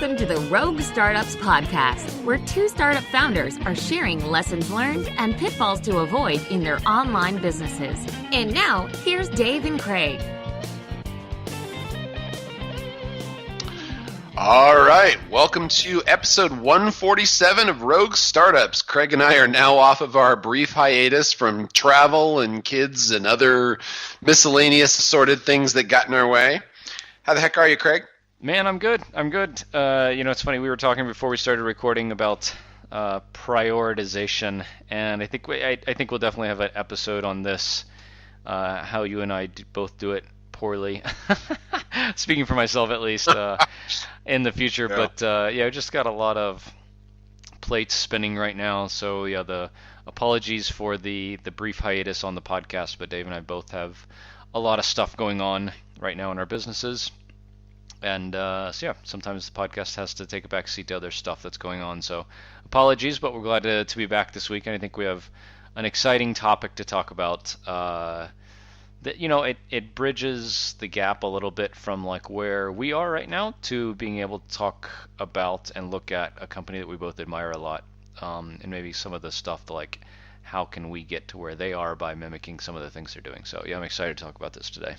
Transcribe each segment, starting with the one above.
Welcome to the Rogue Startups Podcast, where two startup founders are sharing lessons learned and pitfalls to avoid in their online businesses. And now, here's Dave and Craig. All right, welcome to episode 147 of Rogue Startups. Craig and I are now off of our brief hiatus from travel and kids and other miscellaneous assorted things that got in our way. How the heck are you, Craig? Man, I'm good. It's funny, we were talking before we started recording about prioritization, and I think we'll definitely have an episode on this, how you and I both do it poorly. Speaking for myself, at least, in the future. Yeah. But I just got a lot of plates spinning right now. So the apologies for the brief hiatus on the podcast. But Dave and I both have a lot of stuff going on right now in our businesses. And sometimes the podcast has to take a back seat to other stuff that's going on. So apologies, but we're glad to be back this week. And I think we have an exciting topic to talk about. It bridges the gap a little bit from like where we are right now to being able to talk about and look at a company that we both admire a lot, and maybe some of the stuff like how can we get to where they are by mimicking some of the things they're doing. So I'm excited to talk about this today.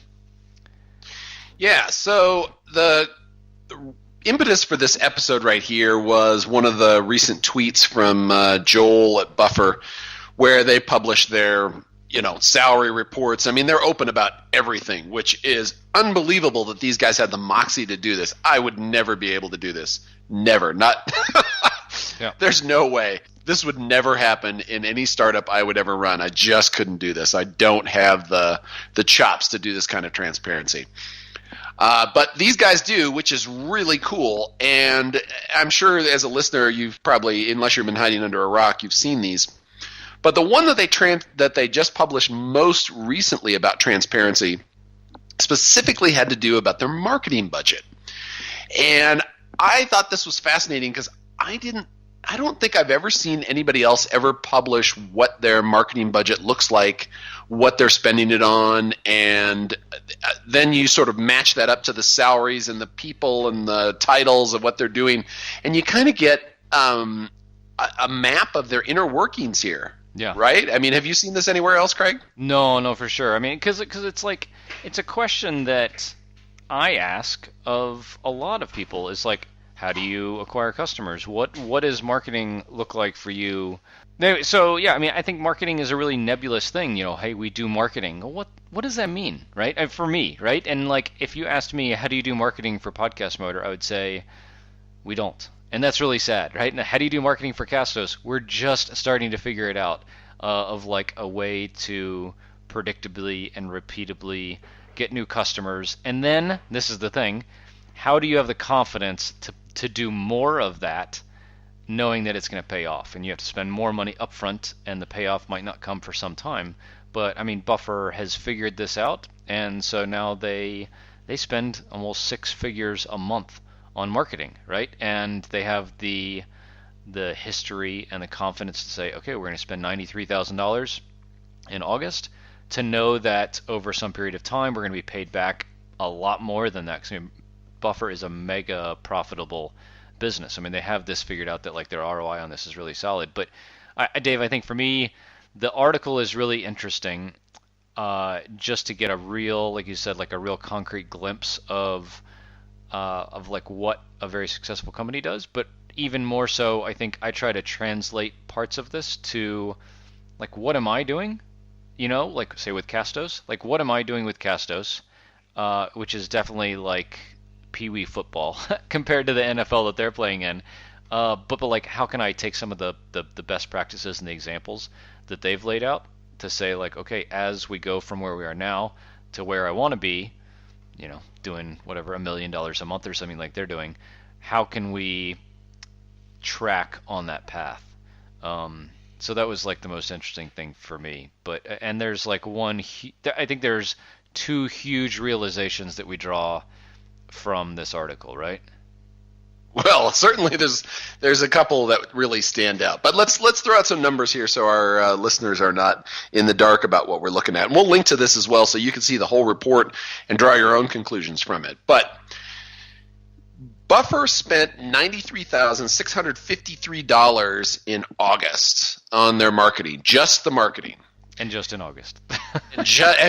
Yeah, so the impetus for this episode right here was one of the recent tweets from Joel at Buffer, where they published their salary reports. I mean, they're open about everything, which is unbelievable that these guys had the moxie to do this. I would never be able to do this. Never. Not. Yeah. There's no way. This would never happen in any startup I would ever run. I just couldn't do this. I don't have the chops to do this kind of transparency. But these guys do, which is really cool. And I'm sure as a listener, you've probably, unless you've been hiding under a rock, you've seen these. But the one that they just published most recently about transparency specifically had to do about their marketing budget. And I thought this was fascinating because I don't think I've ever seen anybody else ever publish what their marketing budget looks like, what they're spending it on, and then you sort of match that up to the salaries and the people and the titles of what they're doing, and you kind of get a map of their inner workings here. Yeah. Right? I mean, have you seen this anywhere else, Craig? No, for sure. I mean, because it's like, it's a question that I ask of a lot of people. Is like, how do you acquire customers? What does marketing look like for you? So, I mean, I think marketing is a really nebulous thing. Hey, we do marketing. What does that mean, right? And for me, right? And like, if you asked me, how do you do marketing for Podcast Motor? I would say, we don't. And that's really sad, right? Now, how do you do marketing for Castos? We're just starting to figure it out, of like a way to predictably and repeatably get new customers. And then, this is the thing, how do you have the confidence to do more of that, knowing that it's going to pay off? And you have to spend more money up front, and the payoff might not come for some time. But, I mean, Buffer has figured this out, and so now they spend almost 6 figures a month on marketing, right? And they have the history and the confidence to say, okay, we're going to spend $93,000 in August, to know that over some period of time we're going to be paid back a lot more than that. Because Buffer is a mega profitable business. I mean, they have this figured out that like their ROI on this is really solid. But Dave, I think for me, the article is really interesting, just to get a real, like you said, like a real concrete glimpse of like what a very successful company does. But even more so, I think I try to translate parts of this to like, what am I doing? Like say with Castos, like what am I doing with Castos? Which is definitely like Pee-wee football compared to the NFL that they're playing in. But like, how can I take some of the best practices and the examples that they've laid out to say like, okay, as we go from where we are now to where I want to be, doing whatever $1 million a month or something like they're doing, how can we track on that path? So that was like the most interesting thing for me. But and there's like I think there's 2 huge realizations that we draw from this article, right? Well, certainly there's a couple that really stand out. But let's throw out some numbers here so our listeners are not in the dark about what we're looking at. And we'll link to this as well so you can see the whole report and draw your own conclusions from it. But Buffer spent $93,653 in August on their marketing, just the marketing. And just in August. and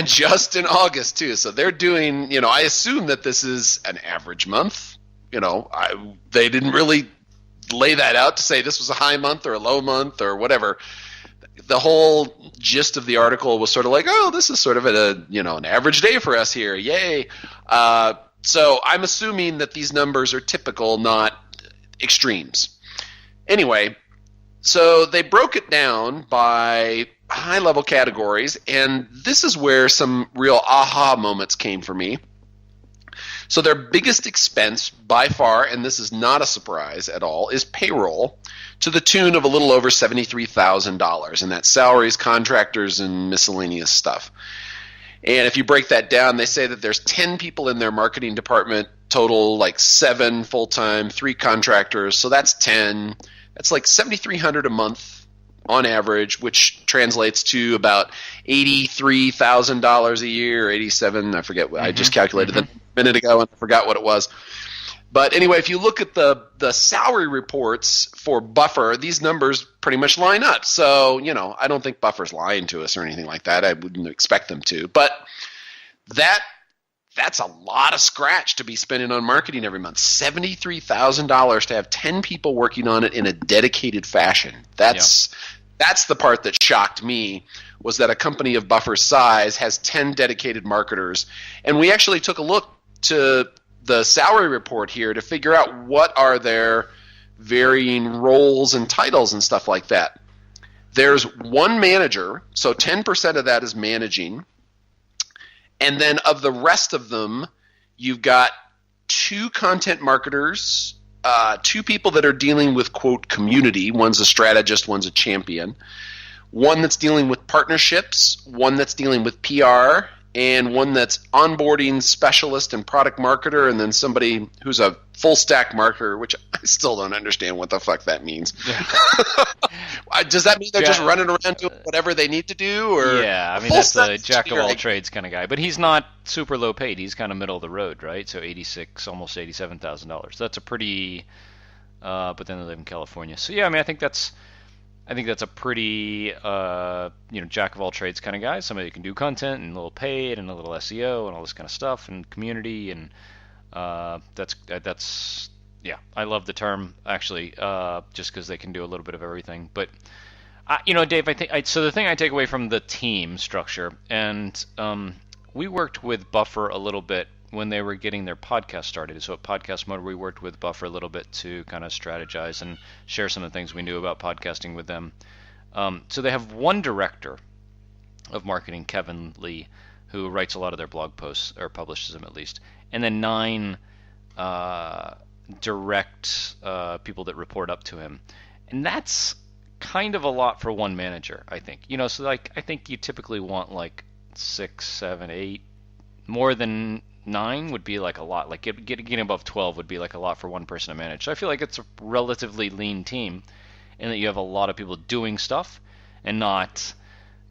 just in August, too. So they're doing, I assume that this is an average month. They didn't really lay that out to say this was a high month or a low month or whatever. The whole gist of the article was sort of like, oh, this is sort of an average day for us here. Yay. So I'm assuming that these numbers are typical, not extremes. Anyway, so they broke it down by high-level categories, and this is where some real aha moments came for me. So their biggest expense by far, and this is not a surprise at all, is payroll to the tune of a little over $73,000, and that's salaries, contractors, and miscellaneous stuff. And if you break that down, they say that there's 10 people in their marketing department, total like 7 full-time, 3 contractors, so that's 10. That's like $7,300 a month on average, which translates to about $83,000 a year, 87, I forget. I just calculated that a minute ago and I forgot what it was. But anyway, if you look at the salary reports for Buffer, these numbers pretty much line up. So, I don't think Buffer's lying to us or anything like that. I wouldn't expect them to. But that's a lot of scratch to be spending on marketing every month. $73,000 to have 10 people working on it in a dedicated fashion. That's the part that shocked me, was that a company of Buffer's size has 10 dedicated marketers. And we actually took a look to the salary report here to figure out what are their varying roles and titles and stuff like that. There's one manager, so 10% of that is managing. And then of the rest of them, you've got 2 content marketers, 2 people that are dealing with, quote, community. One's a strategist, one's a champion. One that's dealing with partnerships, one that's dealing with PR, and one that's onboarding specialist and product marketer, and then somebody who's a full stack marketer, which I still don't understand what the fuck that means. Yeah. Does that mean they're just running around doing whatever they need to do? Or yeah, I mean, that's a jack of all trades kind of guy. But he's not super low paid. He's kind of middle of the road, right? So almost $87,000. That's a pretty. But then they live in California. So yeah, I mean, I think that's a pretty jack of all trades kind of guy. Somebody who can do content and a little paid and a little SEO and all this kind of stuff and community, and that's yeah, I love the term actually, just because they can do a little bit of everything. But Dave, so the thing I take away from the team structure, and we worked with Buffer a little bit when they were getting their podcast started. So at Podcast Mode, we worked with Buffer a little bit to kind of strategize and share some of the things we knew about podcasting with them. So they have one director of marketing, Kevin Lee, who writes a lot of their blog posts, or publishes them at least, and then 9 direct people that report up to him. And that's kind of a lot for one manager, I think. So like I think you typically want like 6, 7, 8, more than 9 would be like a lot. Like getting above 12 would be like a lot for one person to manage. So I feel like it's a relatively lean team, and that you have a lot of people doing stuff, and not,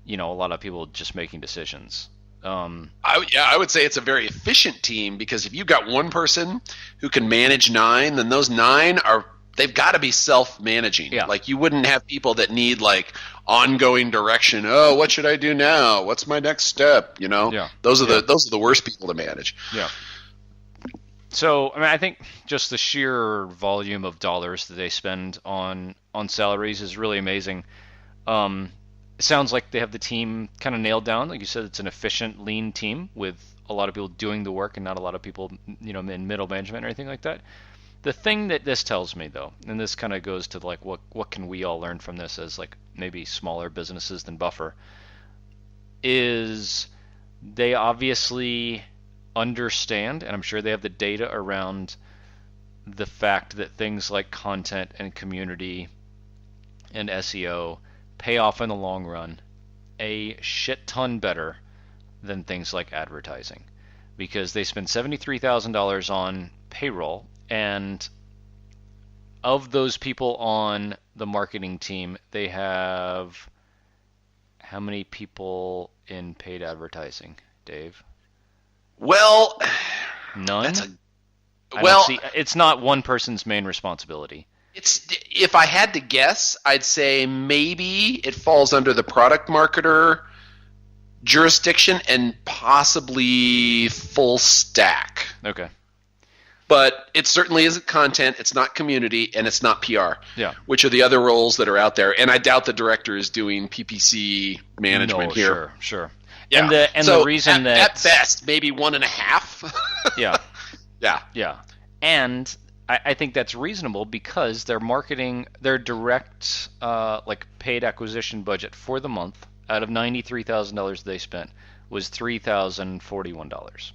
a lot of people just making decisions. I would say it's a very efficient team, because if you've got one person who can manage 9, then those 9 they've got to be self-managing. Yeah. Like, you wouldn't have people that need like ongoing direction. Oh, what should I do now? What's my next step? Yeah. Those are the worst people to manage. Yeah. So, I mean, I think just the sheer volume of dollars that they spend on salaries is really amazing. It sounds like they have the team kind of nailed down. Like you said, it's an efficient, lean team with a lot of people doing the work and not a lot of people, in middle management or anything like that. The thing that this tells me, though, and this kind of goes to like what can we all learn from this as like maybe smaller businesses than Buffer, is they obviously understand, and I'm sure they have the data around the fact that things like content and community and SEO pay off in the long run a shit ton better than things like advertising, because they spend $73,000 on payroll. And of those people on the marketing team, they have how many people in paid advertising, Dave? Well, none. I Well, don't see, it's not one person's main responsibility. if I had to guess, I'd say maybe it falls under the product marketer jurisdiction and possibly full stack. Okay. But it certainly isn't content, it's not community, and it's not PR. Yeah. Which are the other roles that are out there. And I doubt the director is doing PPC management here. Sure. Yeah. And so the reason at best, maybe 1.5. Yeah. Yeah. And I think that's reasonable because their marketing, their direct like paid acquisition budget for the month out of $93,000 they spent was $3,041.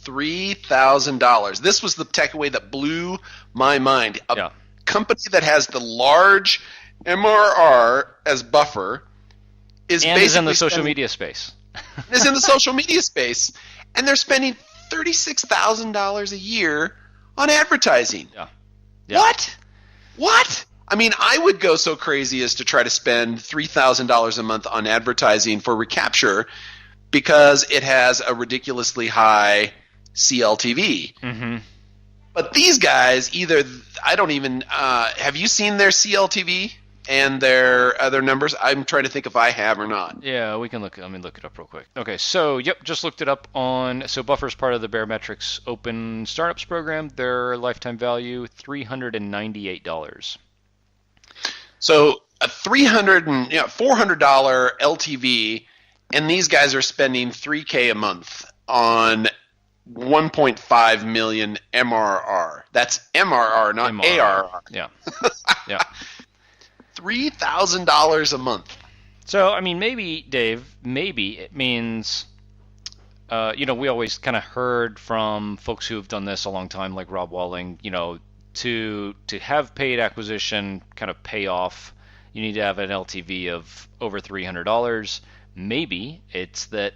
$3,000. This was the takeaway that blew my mind. A company that has the large MRR as buffer is in the social media space. Is in the social media space, and they're spending $36,000 a year on advertising. Yeah. What? I mean, I would go so crazy as to try to spend $3,000 a month on advertising for recapture because it has a ridiculously high CLTV. Mm-hmm. But these guys, I don't even have you seen their CLTV and their other numbers? I'm trying to think if I have or not. Yeah, we can look. Let me look it up real quick. Okay, so just looked it up on. So Buffer's part of the Barometrics Open Startups program. Their lifetime value $398. So a $400 LTV, and these guys are spending $3K a month on 1.5 million MRR. That's MRR, not ARR. Yeah. $3,000 a month. So, I mean, maybe, Dave, it means, we always kind of heard from folks who have done this a long time, like Rob Walling, to have paid acquisition kind of pay off, you need to have an LTV of over $300. Maybe it's that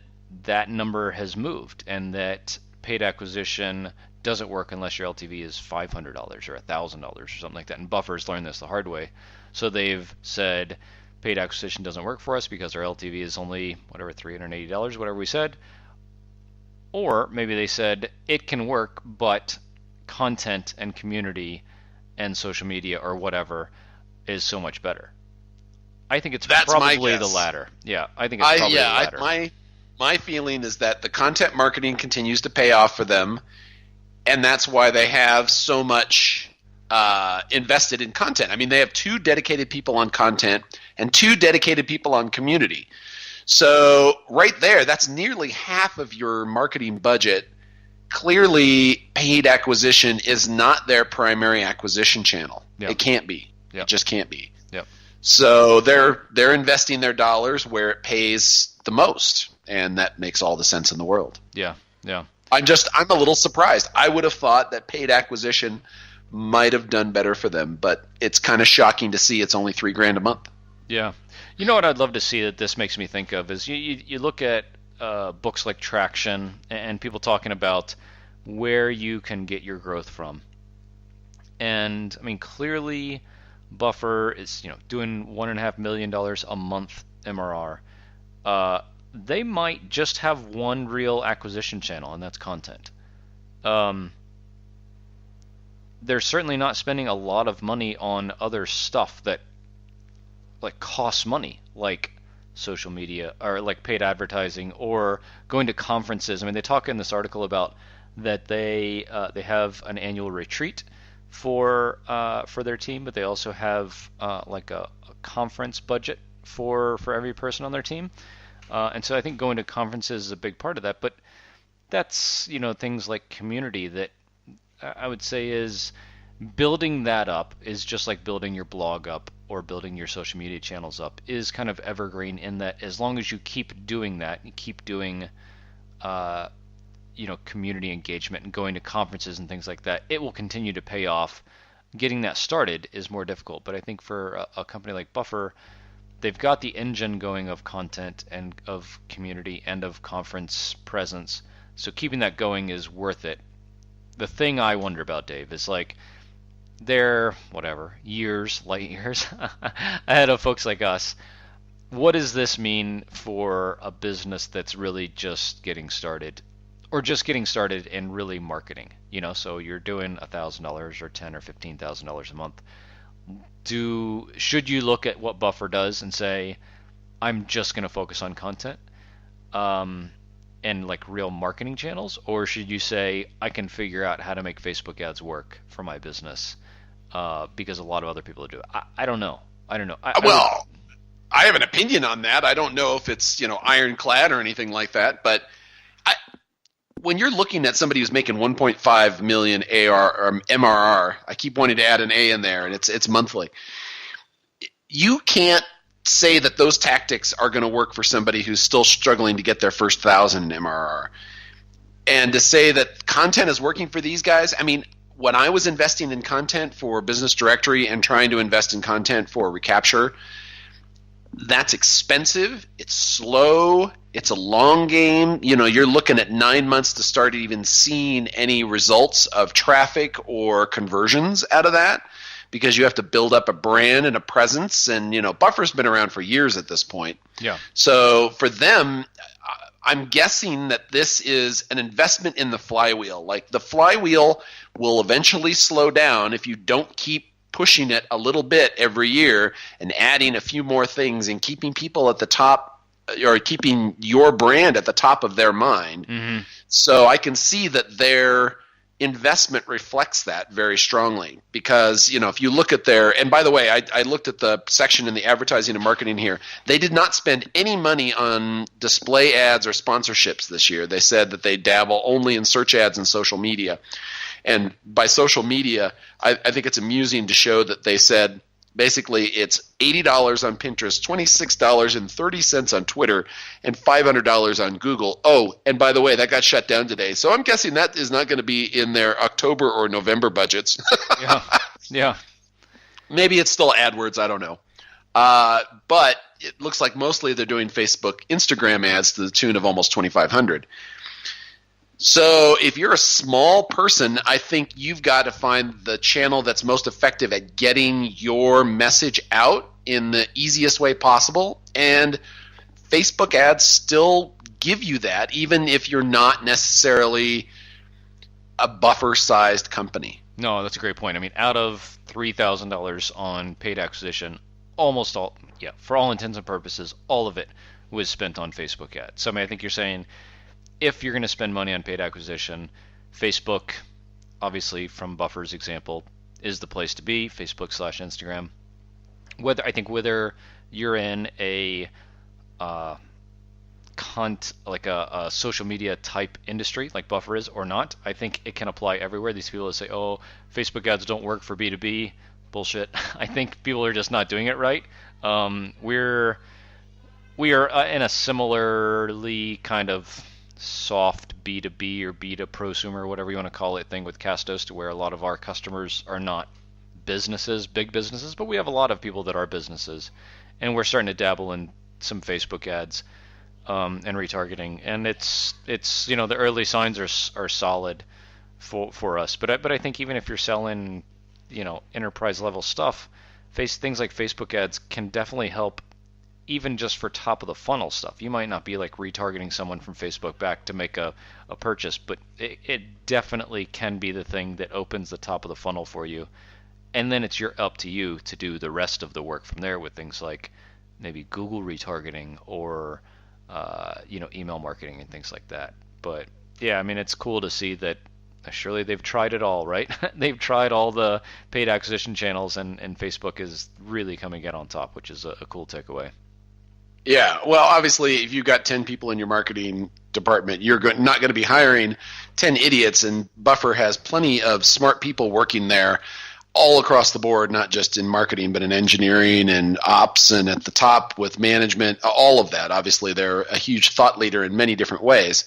number has moved and that paid acquisition doesn't work unless your LTV is $500 or $1,000 or something like that. And Buffer's learned this the hard way. So they've said paid acquisition doesn't work for us because our LTV is only $380, whatever we said. Or maybe they said it can work, but content and community and social media or whatever is so much better. I think it's probably the latter. Yeah, I think it's probably the latter. My feeling is that the content marketing continues to pay off for them, and that's why they have so much invested in content. I mean, they have 2 dedicated people on content and 2 dedicated people on community. So right there, that's nearly half of your marketing budget. Clearly, paid acquisition is not their primary acquisition channel. Yep. It can't be. Yep. It just can't be. Yep. So they're investing their dollars where it pays the most, and that makes all the sense in the world. Yeah. I'm a little surprised. I would have thought that paid acquisition might have done better for them, but it's kind of shocking to see it's only $3,000 a month. Yeah. You know what I'd love to see that this makes me think of is you look at books like Traction and people talking about where you can get your growth from. And I mean, clearly Buffer is doing $1.5 million a month MRR. They might just have one real acquisition channel, and that's content. They're certainly not spending a lot of money on other stuff that costs money, like social media or like paid advertising or going to conferences. I mean, they talk in this article about that they have an annual retreat for their team, but they also have like a conference budget for every person on their team. And so I think going to conferences is a big part of that. But that's things like community that I would say is building that up is just like building your blog up or building your social media channels up is kind of evergreen in that as long as you keep doing that, you keep doing community engagement and going to conferences and things like that, it will continue to pay off. Getting that started is more difficult, but I think for a company like Buffer, they've got the engine going of content and of community and of conference presence, so keeping that going is worth it. The thing I wonder about, Dave, is they're light years ahead of folks like us. What does this mean for a business that's really just getting started? or just getting started and really marketing. So you're doing $1,000 or $10,000 or $15,000 a month. Should you look at what Buffer does and say, I'm just going to focus on content, and like real marketing channels, or should you say, I can figure out how to make Facebook ads work for my business, because a lot of other people do it? I don't know. I have an opinion on that. I don't know if it's ironclad or anything like that, but when you're looking at somebody who's making 1.5 million AR or MRR, I keep wanting to add an A in there, and it's monthly. You can't say that those tactics are going to work for somebody who's still struggling to get their first 1,000 MRR. And to say that content is working for these guys, I mean, when I was investing in content for Business Directory and trying to invest in content for Recapture, that's expensive, it's slow, it's a long game. You're looking at 9 months to start even seeing any results of traffic or conversions out of that, because you have to build up a brand and a presence, and Buffer's been around for years at this point. Yeah. So for them, I'm guessing that this is an investment in the flywheel. Like, the flywheel will eventually slow down if you don't keep pushing it a little bit every year and adding a few more things and keeping people at the top, or keeping your brand at the top of their mind. Mm-hmm. So I can see that their investment reflects that very strongly, because if you look at and by the way, I looked at the section in the advertising and marketing here. They did not spend any money on display ads or sponsorships this year. They said that they dabble only in search ads and social media. And by social media, I think it's amusing to show that they said basically it's $80 on Pinterest, $26.30 on Twitter, and $500 on Google. Oh, and by the way, that got shut down today. So I'm guessing that is not going to be in their October or November budgets. Yeah. Maybe it's still AdWords. I don't know. But it looks like mostly they're doing Facebook, Instagram ads to the tune of almost $2,500. So if you're a small person, I think you've got to find the channel that's most effective at getting your message out in the easiest way possible. And Facebook ads still give you that, even if you're not necessarily a Buffer-sized company. No, that's a great point. I mean, out of $3,000 on paid acquisition, almost all, for all intents and purposes, all of it was spent on Facebook ads. So I mean, I think you're saying, if you're going to spend money on paid acquisition, Facebook, obviously from Buffer's example, is the place to be. Facebook/Instagram. Whether you're in a social media type industry like Buffer is or not, I think it can apply everywhere. These people that say, "Oh, Facebook ads don't work for B2B," bullshit. I think people are just not doing it right. We are in a similarly kind of soft B2B or B2 prosumer, whatever you want to call it, thing with Castos, to where a lot of our customers are not big businesses, but we have a lot of people that are businesses, and we're starting to dabble in some Facebook ads and retargeting, and it's the early signs are solid for us. But I think even if you're selling enterprise level stuff, things like Facebook ads can definitely help. Even just for top of the funnel stuff, you might not be like retargeting someone from Facebook back to make a purchase, but it definitely can be the thing that opens the top of the funnel for you. And then it's up to you to do the rest of the work from there with things like maybe Google retargeting or email marketing and things like that. But yeah, I mean, it's cool to see that surely they've tried it all, right? They've tried all the paid acquisition channels, and Facebook is really coming out on top, which is a cool takeaway. Yeah, well, obviously, if you've got 10 people in your marketing department, you're not going to be hiring 10 idiots, and Buffer has plenty of smart people working there all across the board, not just in marketing, but in engineering and ops and at the top with management, all of that. Obviously, they're a huge thought leader in many different ways.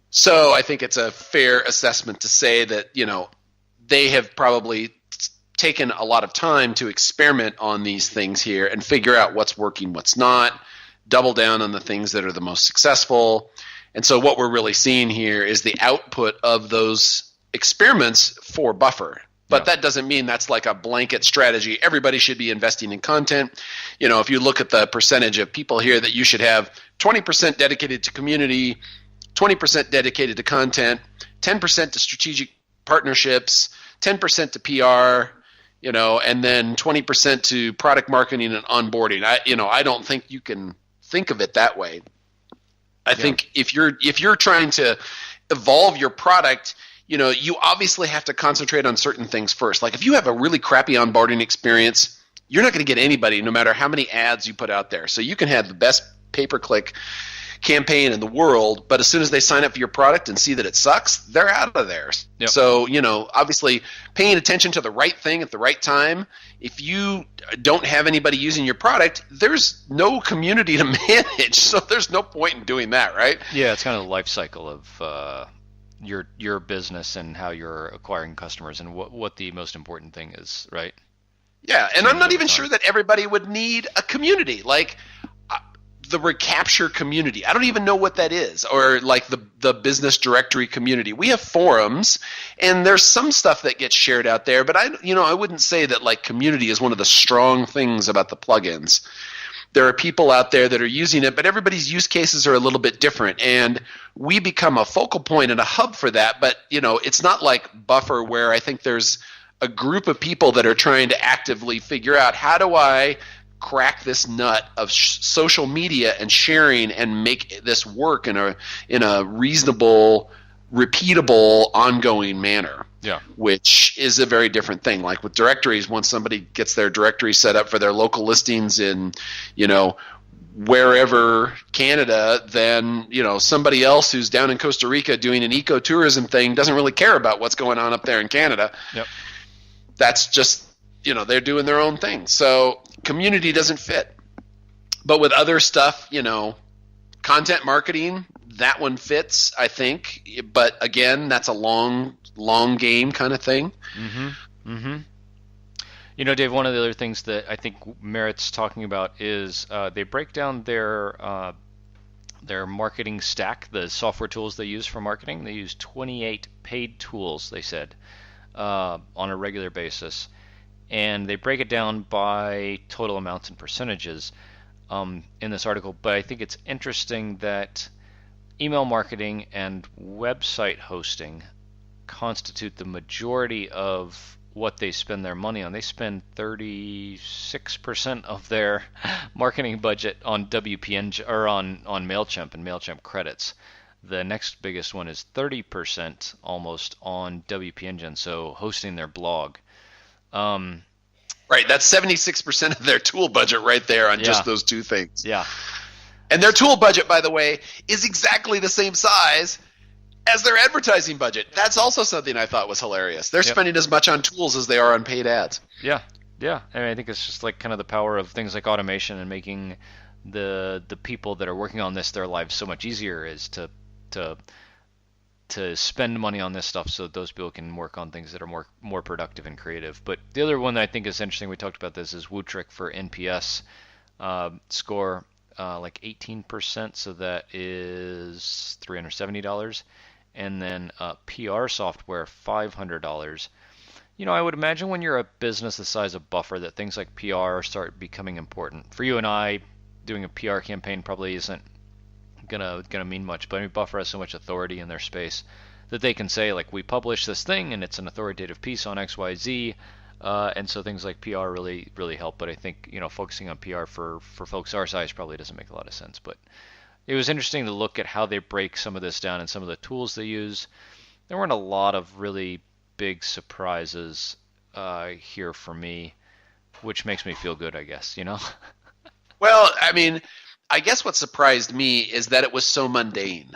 So I think it's a fair assessment to say that, they have probably taken a lot of time to experiment on these things here and figure out what's working, what's not, double down on the things that are the most successful. And so what we're really seeing here is the output of those experiments for Buffer. But that doesn't mean that's like a blanket strategy. Everybody should be investing in content. If you look at the percentage of people here that you should have 20% dedicated to community, 20% dedicated to content, 10% to strategic partnerships, 10% to PR, and then 20% to product marketing and onboarding. I don't think you can think of it that way. I think if you're trying to evolve your product, you obviously have to concentrate on certain things first. Like if you have a really crappy onboarding experience, you're not going to get anybody no matter how many ads you put out there. So you can have the best pay-per-click campaign in the world, but as soon as they sign up for your product and see that it sucks, they're out of there. Yep. So, obviously paying attention to the right thing at the right time. If you don't have anybody using your product, there's no community to manage. So there's no point in doing that, right? Yeah, it's kind of the life cycle of your business and how you're acquiring customers and what the most important thing is, right? Yeah, and I'm not even sure that everybody would need a community. Like the recapture community. I don't even know what that is, or like the business directory community. We have forums, and there's some stuff that gets shared out there, but I wouldn't say that like community is one of the strong things about the plugins. There are people out there that are using it, but everybody's use cases are a little bit different, and we become a focal point and a hub for that. But it's not like Buffer, where I think there's a group of people that are trying to actively figure out, how do I crack this nut of social media and sharing and make this work in a reasonable, repeatable, ongoing manner. Yeah. Which is a very different thing. Like with directories, once somebody gets their directory set up for their local listings in, wherever Canada, then, somebody else who's down in Costa Rica doing an ecotourism thing doesn't really care about what's going on up there in Canada. Yep. That's just, they're doing their own thing. So community doesn't fit. But with other stuff, content marketing, that one fits, I think. But again, that's a long game kind of thing. Mm-hmm. Mm-hmm. Dave, one of the other things that I think merits talking about is they break down their marketing stack, the software tools they use for marketing. They use 28 paid tools, they said, on a regular basis. And they break it down by total amounts and percentages in this article. But I think it's interesting that email marketing and website hosting constitute the majority of what they spend their money on. They spend 36% of their marketing budget on WP or on MailChimp and MailChimp credits. The next biggest one is 30% almost on WP Engine, so hosting their blog. Right, that's 76% of their tool budget right there on just those two things. Yeah. And their tool budget, by the way, is exactly the same size as their advertising budget. That's also something I thought was hilarious. They're spending as much on tools as they are on paid ads. Yeah. I mean, I think it's just like kind of the power of things like automation and making the people that are working on this, their lives so much easier, is to spend money on this stuff so that those people can work on things that are more productive and creative. But the other one that I think is interesting, we talked about this, is Wootrick for NPS score, like 18%, so that is $370. And then PR software, $500. I would imagine when you're a business the size of Buffer that things like PR start becoming important. For you and I, doing a PR campaign probably isn't gonna mean much, but I mean, Buffer has so much authority in their space that they can say, like, we publish this thing and it's an authoritative piece on XYZ, and so things like PR really help. But I think focusing on PR for folks our size probably doesn't make a lot of sense. But it was interesting to look at how they break some of this down and some of the tools they use. There weren't a lot of really big surprises here for me, which makes me feel good, I guess. Well, I mean, I guess what surprised me is that it was so mundane.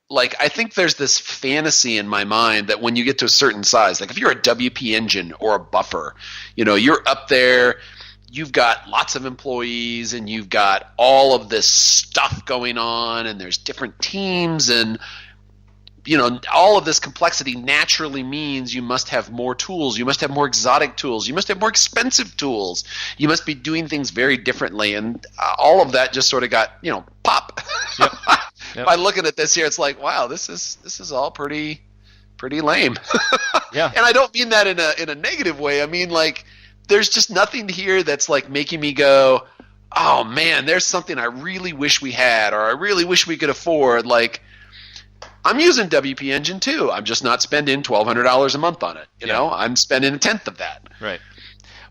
Like, I think there's this fantasy in my mind that when you get to a certain size, like if you're a WP Engine or a Buffer, you're up there, you've got lots of employees and you've got all of this stuff going on and there's different teams and all of this complexity naturally means you must have more tools. You must have more exotic tools. You must have more expensive tools. You must be doing things very differently. And all of that just sort of got, pop. Yep. Yep. By looking at this here, it's like, wow, this is all pretty lame. Yeah. And I don't mean that in a negative way. I mean, like, there's just nothing here that's like making me go, oh man, there's something I really wish we had, or I really wish we could afford. Like, I'm using WP Engine too. I'm just not spending $1,200 a month on it. You know, I'm spending a tenth of that. Right.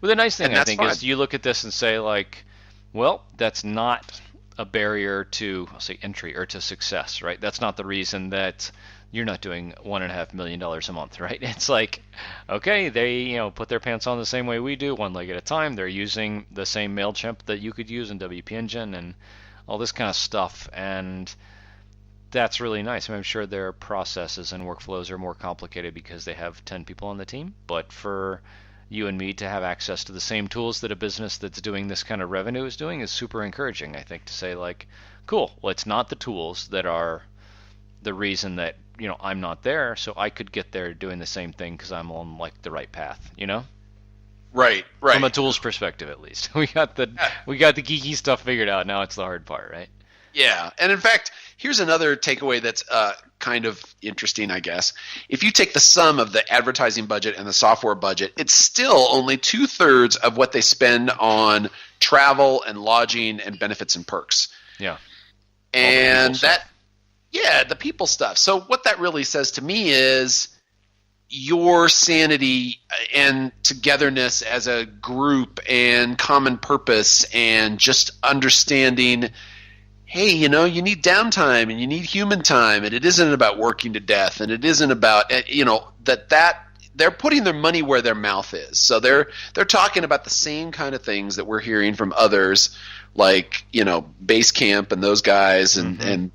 Well, the nice thing I think fine. is you look at this and say like, well, that's not a barrier to, I'll say, entry or to success, right? That's not the reason that you're not doing $1.5 million a month, right? It's like, okay, they put their pants on the same way we do, one leg at a time. They're using the same MailChimp that you could use in WP Engine and all this kind of stuff, and that's really nice. I mean, I'm sure their processes and workflows are more complicated because they have 10 people on the team, but for you and me to have access to the same tools that a business that's doing this kind of revenue is doing is super encouraging, I think, to say like, cool, well, it's not the tools that are the reason that I'm not there, so I could get there doing the same thing because I'm on like the right path, Right. From a tools perspective, at least. We got the geeky stuff figured out. Now it's the hard part, right? Yeah, and in fact, here's another takeaway that's kind of interesting, I guess. If you take the sum of the advertising budget and the software budget, it's still only 2/3 of what they spend on travel and lodging and benefits and perks. Yeah. And the people stuff. So what that really says to me is your sanity and togetherness as a group and common purpose and just understanding, hey, you need downtime and you need human time, and it isn't about working to death, and it isn't about that they're putting their money where their mouth is. So they're talking about the same kind of things that we're hearing from others, like Basecamp and those guys, and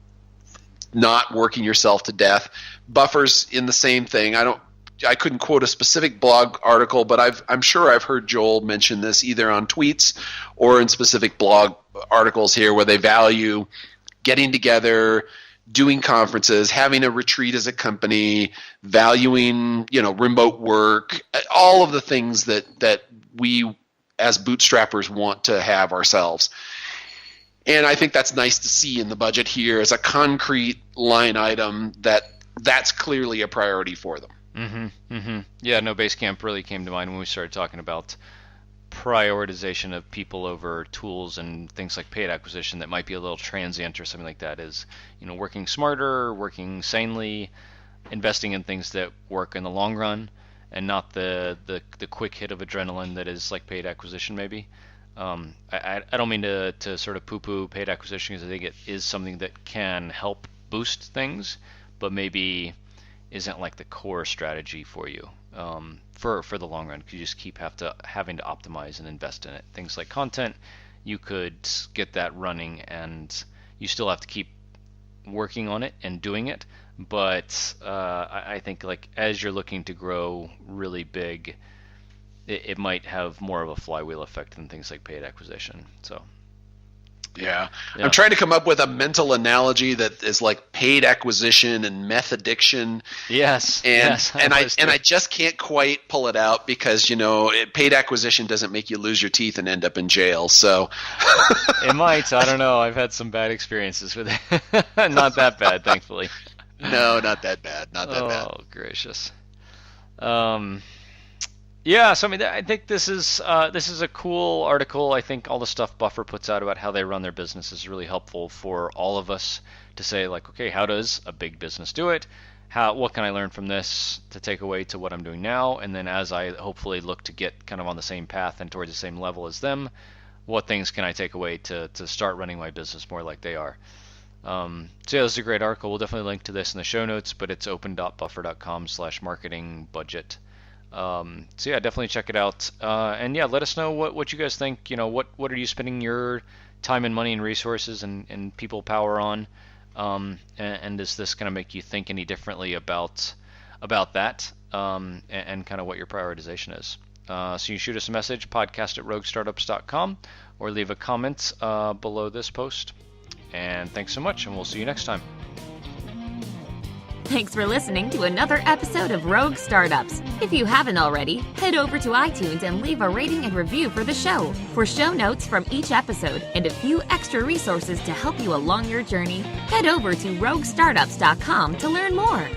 not working yourself to death. Buffer's in the same thing. I couldn't quote a specific blog article, but I'm sure I've heard Joel mention this either on tweets or in specific blog articles here, where they value getting together, doing conferences, having a retreat as a company, valuing remote work, all of the things that we as bootstrappers want to have ourselves. And I think that's nice to see in the budget here as a concrete line item that's clearly a priority for them. Yeah, no, Basecamp really came to mind when we started talking about prioritization of people over tools and things like paid acquisition that might be a little transient or something like that. Is working smarter, working sanely, investing in things that work in the long run, and not the quick hit of adrenaline that is like paid acquisition maybe. I don't mean to sort of poo-poo paid acquisition, because I think it is something that can help boost things, but maybe isn't like the core strategy for you for the long run, because you just keep having to optimize and invest in it. Things like content, you could get that running and you still have to keep working on it and doing it, but I think like as you're looking to grow really big, it might have more of a flywheel effect than things like paid acquisition. So yeah. I'm trying to come up with a mental analogy that is like paid acquisition and meth addiction. Yes. And I just can't quite pull it out because paid acquisition doesn't make you lose your teeth and end up in jail. So it might. I don't know. I've had some bad experiences with it. Not that bad, thankfully. No, not that bad. Not that bad. Oh gracious. Yeah, so I mean, I think this is a cool article. I think all the stuff Buffer puts out about how they run their business is really helpful for all of us to say, like, okay, how does a big business do it? What can I learn from this to take away to what I'm doing now? And then as I hopefully look to get kind of on the same path and towards the same level as them, what things can I take away to start running my business more like they are? So yeah, this is a great article. We'll definitely link to this in the show notes, but it's open.buffer.com/marketing budget. So yeah, definitely check it out. And yeah, let us know what you guys think. What are you spending your time and money and resources and people power on? And is this going to make you think any differently about that? And kind of what your prioritization is. So you shoot us a message, podcast@roguestartups.com, or leave a comment below this post. And thanks so much, and we'll see you next time. Thanks for listening to another episode of Rogue Startups. If you haven't already, head over to iTunes and leave a rating and review for the show. For show notes from each episode and a few extra resources to help you along your journey, head over to roguestartups.com to learn more.